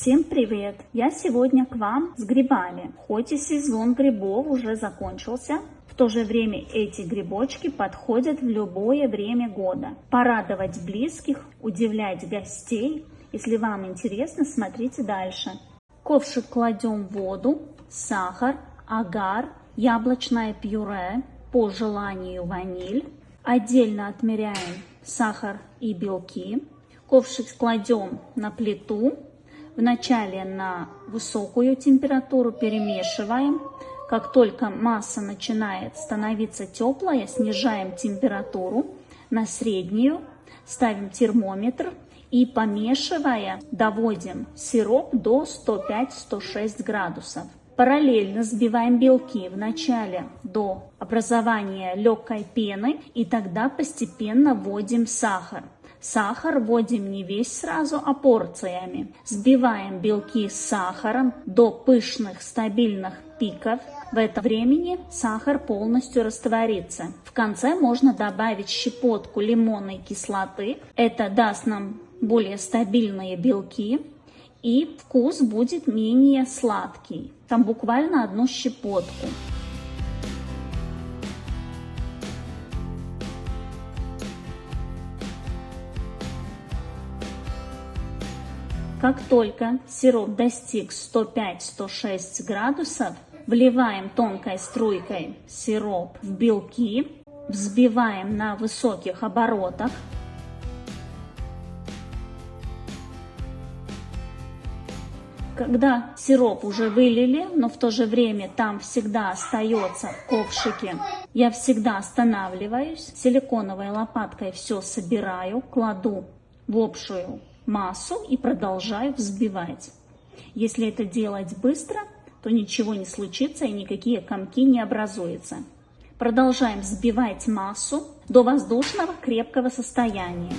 Всем привет! Я сегодня к вам с грибами. Хоть и сезон грибов уже закончился, в то же время эти грибочки подходят в любое время года. Порадовать близких, удивлять гостей. Если вам интересно, смотрите дальше. В ковшик кладем воду, сахар, агар, яблочное пюре, по желанию ваниль. Отдельно отмеряем сахар и белки. Ковшик кладем на плиту. Вначале на высокую температуру перемешиваем. Как только масса начинает становиться теплая, снижаем температуру на среднюю, ставим термометр и, помешивая, доводим сироп до 105-106 градусов. Параллельно взбиваем белки вначале до образования легкой пены и тогда постепенно вводим сахар. Сахар вводим не весь сразу, а порциями. Взбиваем белки с сахаром до пышных стабильных пиков. В это времени сахар полностью растворится. В конце можно добавить щепотку лимонной кислоты. Это даст нам более стабильные белки. И вкус будет менее сладкий. Там буквально одну щепотку. Как только сироп достиг 105-106 градусов, вливаем тонкой струйкой сироп в белки, взбиваем на высоких оборотах. Когда сироп уже вылили, но в то же время там всегда остается в ковшике, я всегда останавливаюсь, силиконовой лопаткой все собираю, кладу в общую массу и продолжаю взбивать. Если это делать быстро, то ничего не случится и никакие комки не образуются. Продолжаем взбивать массу до воздушного крепкого состояния.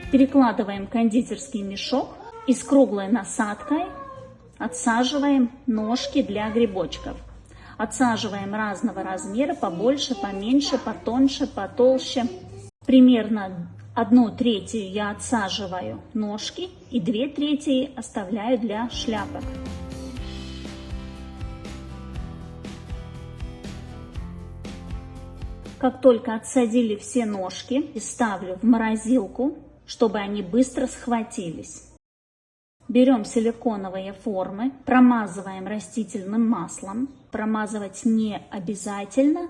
Перекладываем кондитерский мешок и с круглой насадкой отсаживаем ножки для грибочков. Отсаживаем разного размера, побольше, поменьше, потоньше, потолще. Примерно 1/3 я отсаживаю ножки и 2/3 оставляю для шляпок. Как только отсадили все ножки, ставлю в морозилку, чтобы они быстро схватились. Берем силиконовые формы, промазываем растительным маслом. Промазывать не обязательно,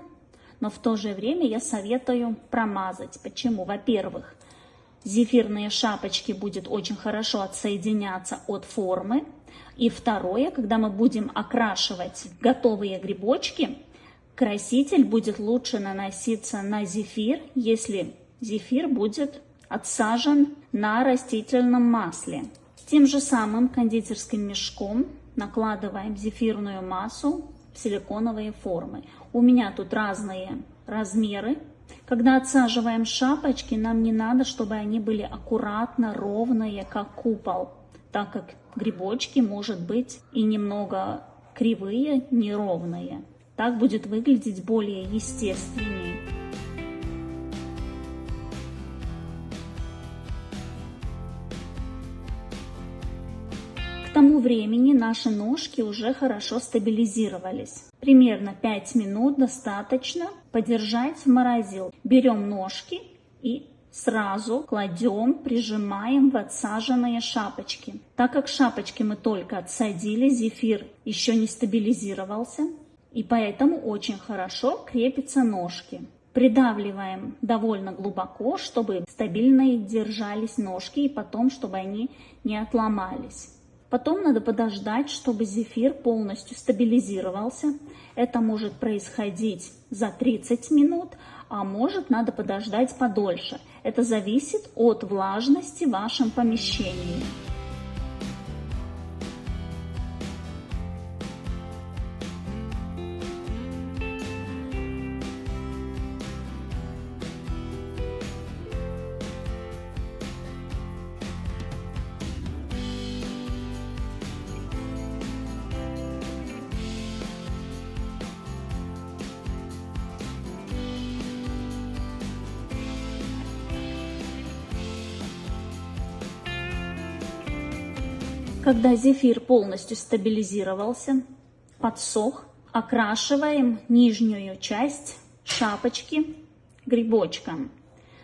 но в то же время я советую промазать. Почему? Во-первых, зефирные шапочки будут очень хорошо отсоединяться от формы. И второе, когда мы будем окрашивать готовые грибочки, краситель будет лучше наноситься на зефир, если зефир будет отсажен на растительном масле. Тем же самым кондитерским мешком накладываем зефирную массу в силиконовые формы. У меня тут разные размеры. Когда отсаживаем шапочки, нам не надо, чтобы они были аккуратно ровные, как купол, так как грибочки, может быть, и немного кривые, неровные. Так будет выглядеть более естественнее. К тому времени наши ножки уже хорошо стабилизировались. Примерно 5 минут достаточно подержать в морозилке. Берем ножки и сразу кладем, прижимаем в отсаженные шапочки. Так как шапочки мы только отсадили, зефир еще не стабилизировался, и поэтому очень хорошо крепятся ножки. Придавливаем довольно глубоко, чтобы стабильно держались ножки и потом, чтобы они не отломались. Потом надо подождать, чтобы зефир полностью стабилизировался. Это может происходить за 30 минут, а может надо подождать подольше. Это зависит от влажности в вашем помещении. Когда зефир полностью стабилизировался, подсох, окрашиваем нижнюю часть шапочки грибочком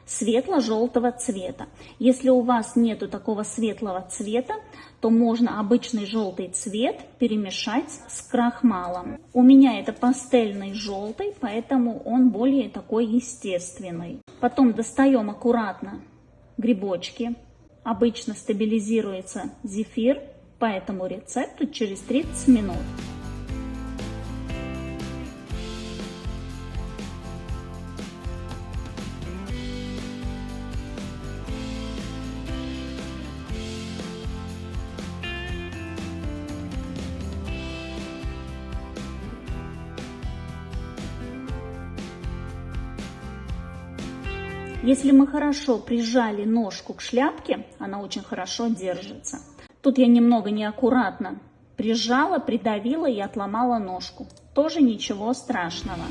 светло-желтого цвета. Если у вас нету такого светлого цвета, то можно обычный желтый цвет перемешать с крахмалом. У меня это пастельный желтый, поэтому он более такой естественный. Потом достаем аккуратно грибочки. Обычно стабилизируется зефир по этому рецепту через 30 минут. Если мы хорошо прижали ножку к шляпке, она очень хорошо держится. Тут я немного неаккуратно прижала, придавила и отломала ножку. Тоже ничего страшного.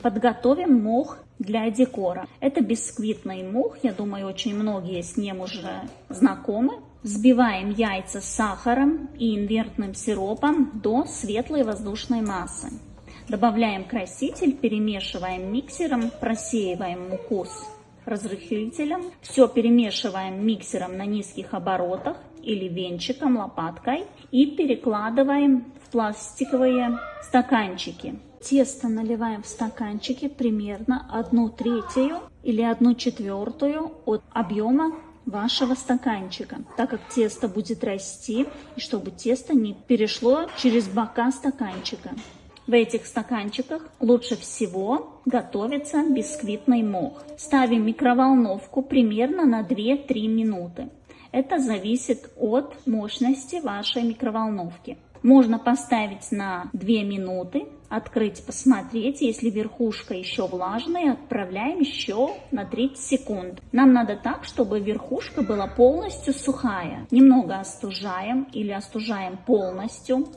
Подготовим мох для декора. Это бисквитный мох, я думаю, очень многие с ним уже знакомы. Взбиваем яйца с сахаром и инвертным сиропом до светлой воздушной массы. Добавляем краситель, перемешиваем миксером, просеиваем муку с разрыхлителем. Все перемешиваем миксером на низких оборотах или венчиком, лопаткой и перекладываем в пластиковые стаканчики. Тесто наливаем в стаканчики примерно 1/3 или 1/4 от объема вашего стаканчика, так как тесто будет расти и чтобы тесто не перешло через бока стаканчика. В этих стаканчиках лучше всего готовится бисквитный мох. Ставим микроволновку примерно на 2-3 минуты. Это зависит от мощности вашей микроволновки. Можно поставить на 2 минуты, открыть, посмотреть. Если верхушка еще влажная, отправляем еще на 30 секунд. Нам надо так, чтобы верхушка была полностью сухая. Немного остужаем или остужаем полностью.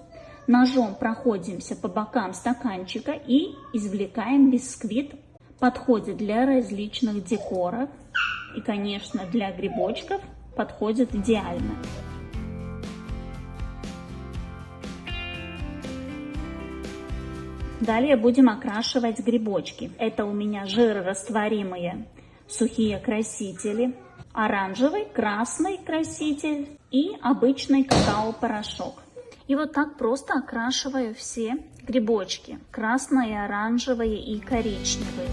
Ножом проходимся по бокам стаканчика и извлекаем бисквит. Подходит для различных декоров и, конечно, для грибочков подходит идеально. Далее будем окрашивать грибочки. Это у меня жирорастворимые сухие красители, оранжевый, красный краситель и обычный какао-порошок. И вот так просто окрашиваю все грибочки. Красные, оранжевые и коричневые.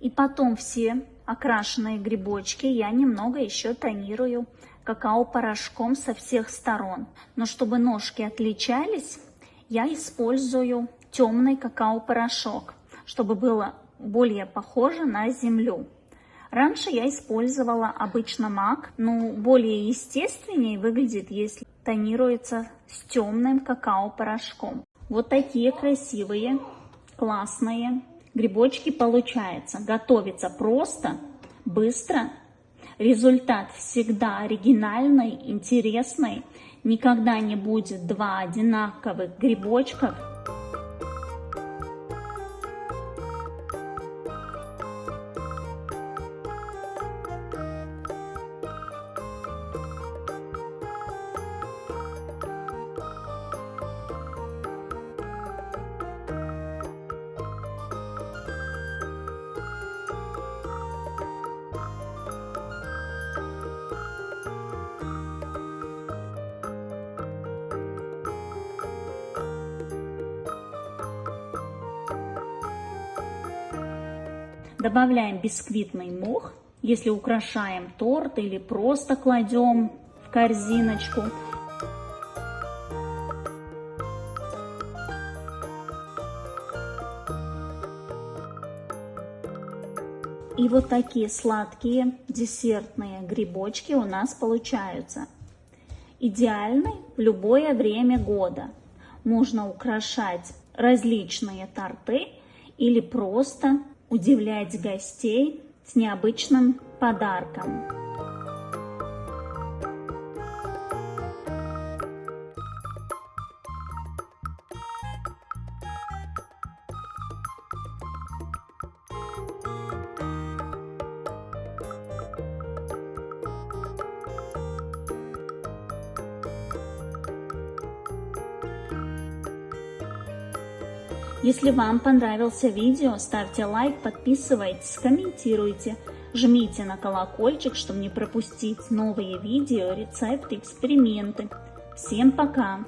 И потом все окрашенные грибочки я немного еще тонирую какао-порошком со всех сторон. Но чтобы ножки отличались, я использую темный какао-порошок, чтобы было более похоже на землю. Раньше я использовала обычно мак, но более естественнее выглядит, если тонируется с темным какао-порошком. Вот такие красивые, классные грибочки получаются. Готовится просто, быстро. Результат всегда оригинальный, интересный. Никогда не будет 2 одинаковых грибочка. Добавляем бисквитный мох, если украшаем торт или просто кладем в корзиночку. И вот такие сладкие десертные грибочки у нас получаются. Идеальны в любое время года. Можно украшать различные торты или просто удивлять гостей с необычным подарком. Если вам понравился видео, ставьте лайк, подписывайтесь, комментируйте, жмите на колокольчик, чтобы не пропустить новые видео, рецепты, эксперименты. Всем пока!